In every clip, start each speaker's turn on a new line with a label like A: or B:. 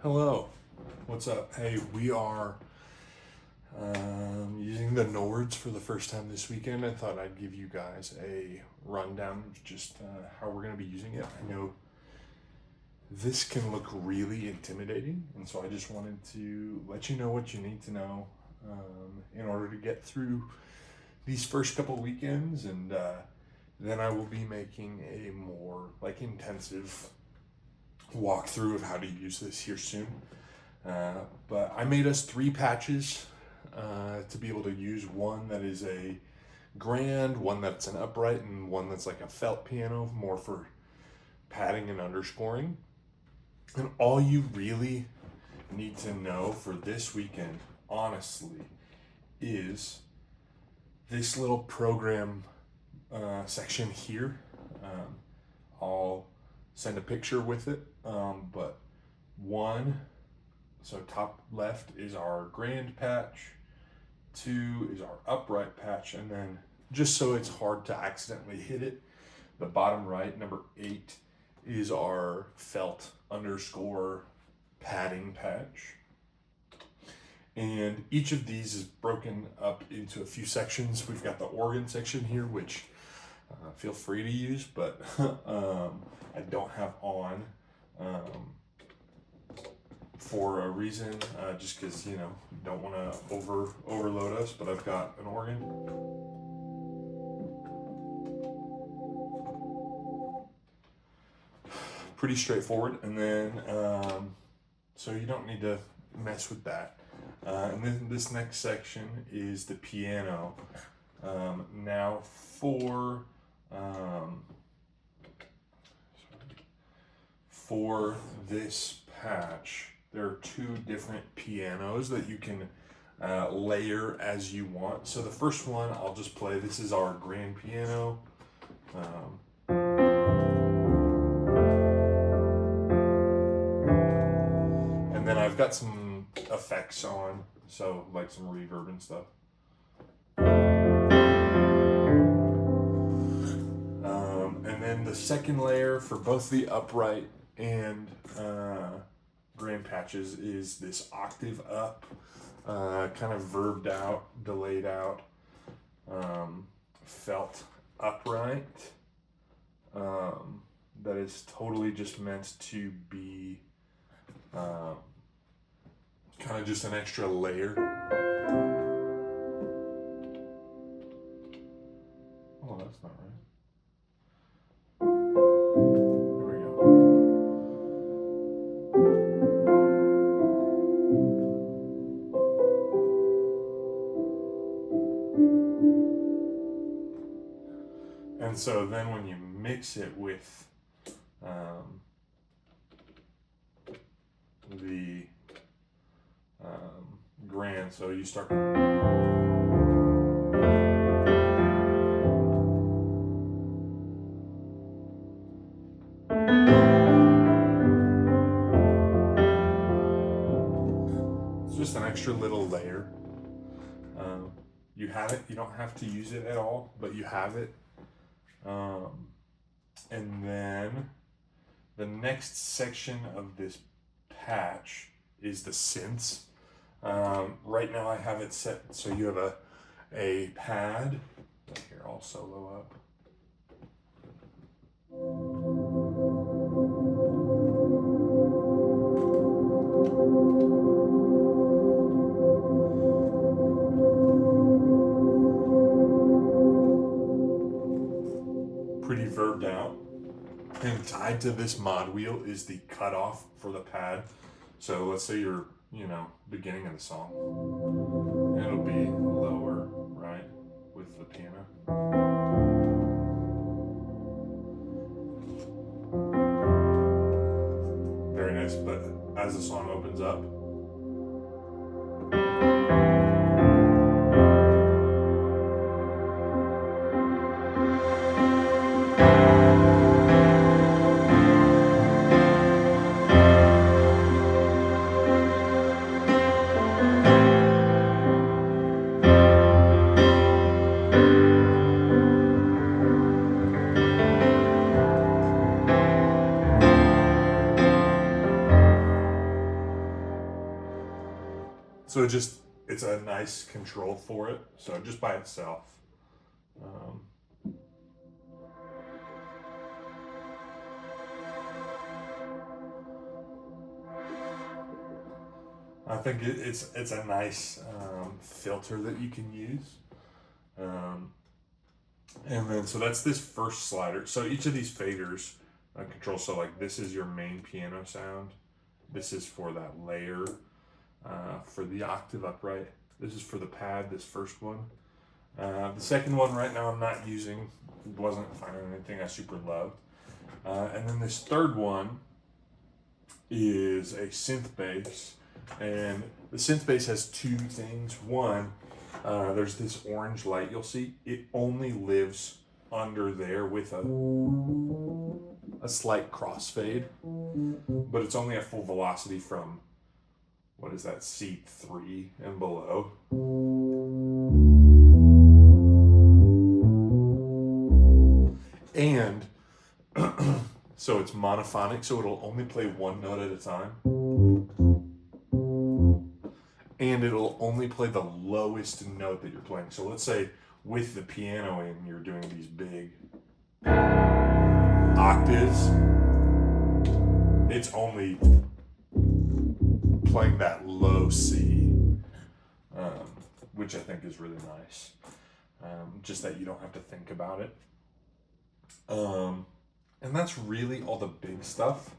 A: Hello, what's up? Hey, we are using the Nords for the first time this weekend. I thought I'd give you guys a rundown of just how we're going to be using it. I know this can look really intimidating, and so I just wanted to let you know what you need to know in order to get through these first couple weekends, and then I will be making a more intensive walkthrough of how to use this here soon. But I made us 3 patches to be able to use one that is a grand, one that's an upright, and one that's like a felt piano, more for padding and underscoring. And all you really need to know for this weekend, honestly, is this little program section here. I'll send a picture with it, but so top left is our grand patch, 2 is our upright patch, and then just so it's hard to accidentally hit it, the bottom right, number 8, is our felt underscore padding patch. And each of these is broken up into a few sections. We've got the organ section here, which feel free to use, but I don't have on for a reason, just because don't want to overload us. But I've got an organ. Pretty straightforward, and then so you don't need to mess with that. And then this next section is the piano. Now for this patch, there are 2 different pianos that you can layer as you want. So the first one I'll just play. This is our grand piano. And then I've got some effects on, so like some reverb and stuff. And then the second layer for both the upright and grand patches is this octave up, kind of verbed out, delayed out, felt upright, that is totally just meant to be kind of just an extra layer. Oh, that's not right. There we go. And so then when you mix it with the grand, so you start it's just an extra little layer. You have it, you don't have to use it at all, but you have it. And then the next section of this patch is the synths. Right now I have it set so you have a pad. Here, I'll solo up. Pretty verbed out. And tied to this mod wheel is the cutoff for the pad. So let's say you're, beginning of the song. It'll be lower, right, with the piano. Very nice, but as the song opens up, So it's a nice control for it. So just by itself. I think it's a nice filter that you can use. And then, so that's this first slider. So each of these faders control. So like this is your main piano sound. This is for that layer, for the octave upright. This is for the pad, this first one. The second one right now I'm not using. Wasn't finding anything I super loved. And then this third one is a synth bass. And the synth bass has two things. One, there's this orange light you'll see. It only lives under there with a slight crossfade, but it's only at full velocity from, what is that, C3 and below. And so it's monophonic, so it'll only play one note at a time. And it'll only play the lowest note that you're playing. So let's say with the piano in, you're doing these big octaves. It's only playing that low C, which I think is really nice. Just that you don't have to think about it. And that's really all the big stuff.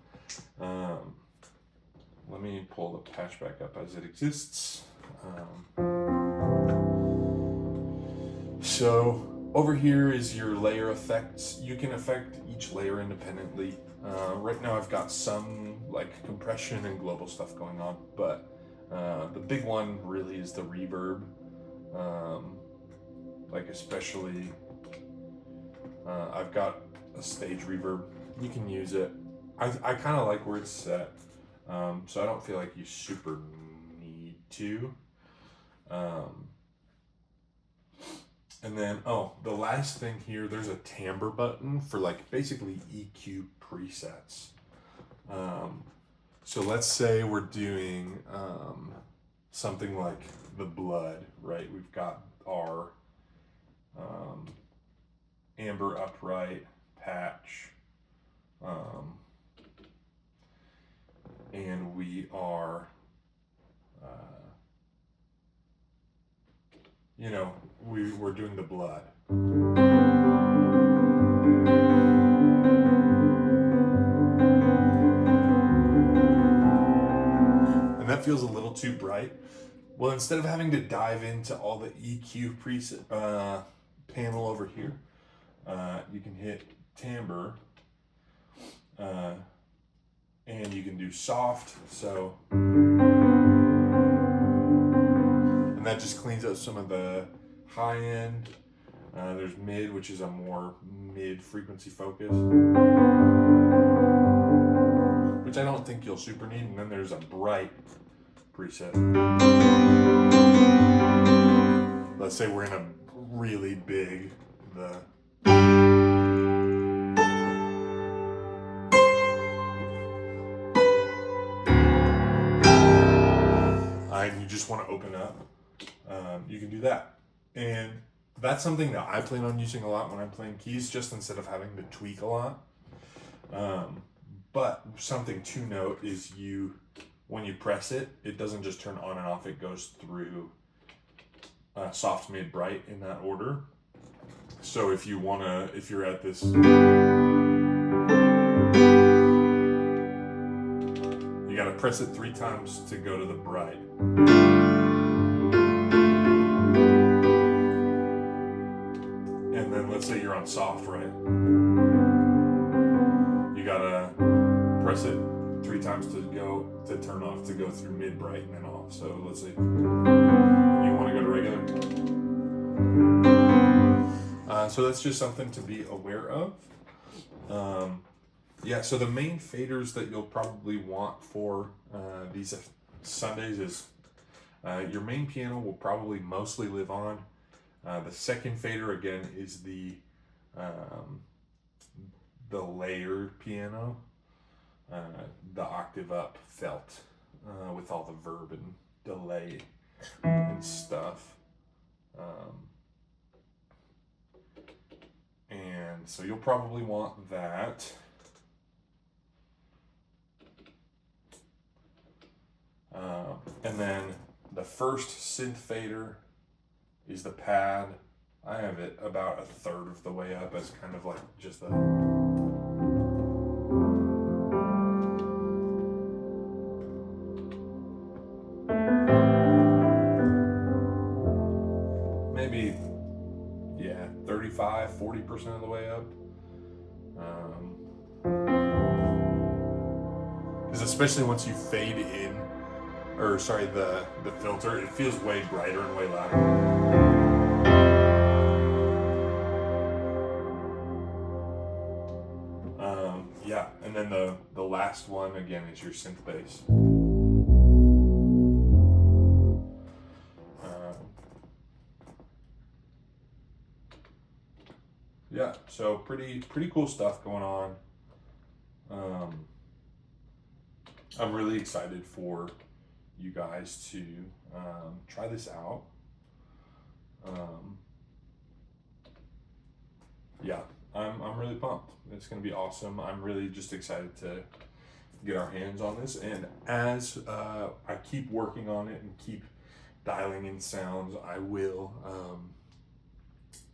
A: Let me pull the patch back up as it exists. So over here is your layer effects. You can affect each layer independently. Right now I've got some like compression and global stuff going on, but the big one really is the reverb. Like especially, I've got a stage reverb. You can use it. I kind of like where it's set. So I don't feel like you super need to. And then, the last thing here, there's a timbre button for like basically EQ presets. So let's say we're doing something like the blood, right? We've got our amber upright patch. And we are, we're doing the blood. And that feels a little too bright. Well, instead of having to dive into all the EQ preset panel over here, you can hit timbre. And you can do soft, and that just cleans up some of the high end. There's mid, which is a more mid frequency focus, which I don't think you'll super need. And then there's a bright preset. Let's say we're in a really big, and you just want to open up, you can do that. And that's something that I plan on using a lot when I'm playing keys, just instead of having to tweak a lot. But something to note is when you press it, it doesn't just turn on and off, it goes through soft, mid, bright in that order. So if you're at this, you gotta press it 3 times to go to the bright. And then let's say you're on soft, right? You gotta press it 3 times to turn off, to go through mid, bright, and then off. So let's say you wanna go to regular. So that's just something to be aware of. So the main faders that you'll probably want for these Sundays is your main piano will probably mostly live on. The second fader again is the layered piano, the octave up felt with all the verb and delay and stuff. And so you'll probably want that. And then the first synth fader is the pad. I have it about a third of the way up as kind of like just a... maybe, yeah, 35, 40% of the way up. Because especially once you fade in, or sorry, the filter, it feels way brighter and way louder. Yeah, and then the last one again is your synth bass. Yeah, so pretty cool stuff going on. I'm really excited for you guys to try this out. Yeah, I'm really pumped. It's going to be awesome. I'm really just excited to get our hands on this. And as I keep working on it and keep dialing in sounds, I will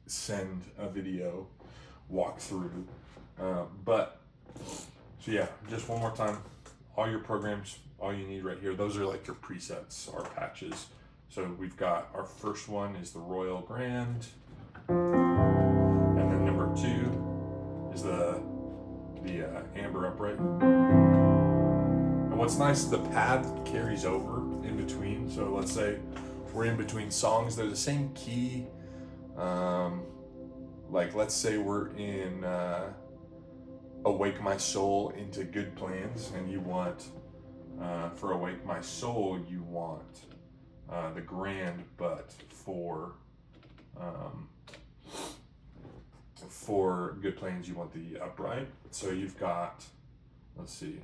A: send a video walkthrough. So yeah, just one more time, all your programs, all you need right here, those are like your presets, our patches. So we've got our first one is the Royal Grand, and then number 2 is the Amber Upright. And what's nice, the pad carries over in between. So let's say we're in between songs, they're the same key. Like let's say we're in Awake My Soul into Good Plans, and you want for Awake My Soul you want the Grand, but for Good Plans you want the Upright. So you've got, let's see.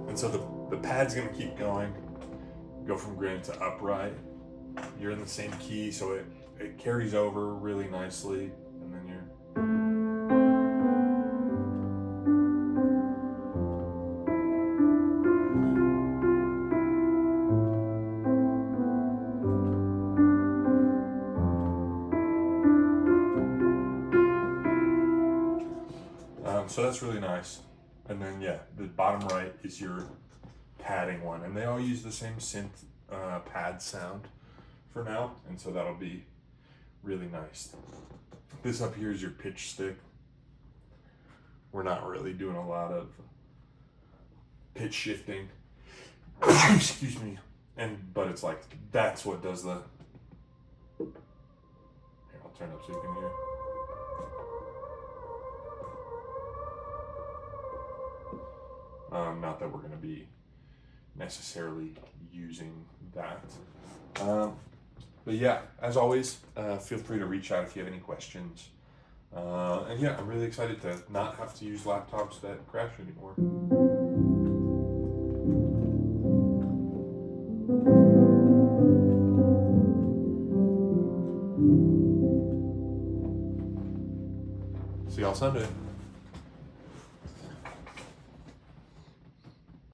A: And so the pad's gonna keep going, go from Grand to Upright. You're in the same key, so it carries over really nicely, and then you're... so that's really nice. And then yeah, the bottom right is your padding one, and they all use the same synth pad sound for now, and so that'll be really nice. This up here is your pitch stick. We're not really doing a lot of pitch shifting. Excuse me. But it's like that's what does the... Here, I'll turn up so you can hear. Not that we're going to be necessarily using that. But yeah, as always, feel free to reach out if you have any questions. And yeah, I'm really excited to not have to use laptops that crash anymore. See y'all Sunday.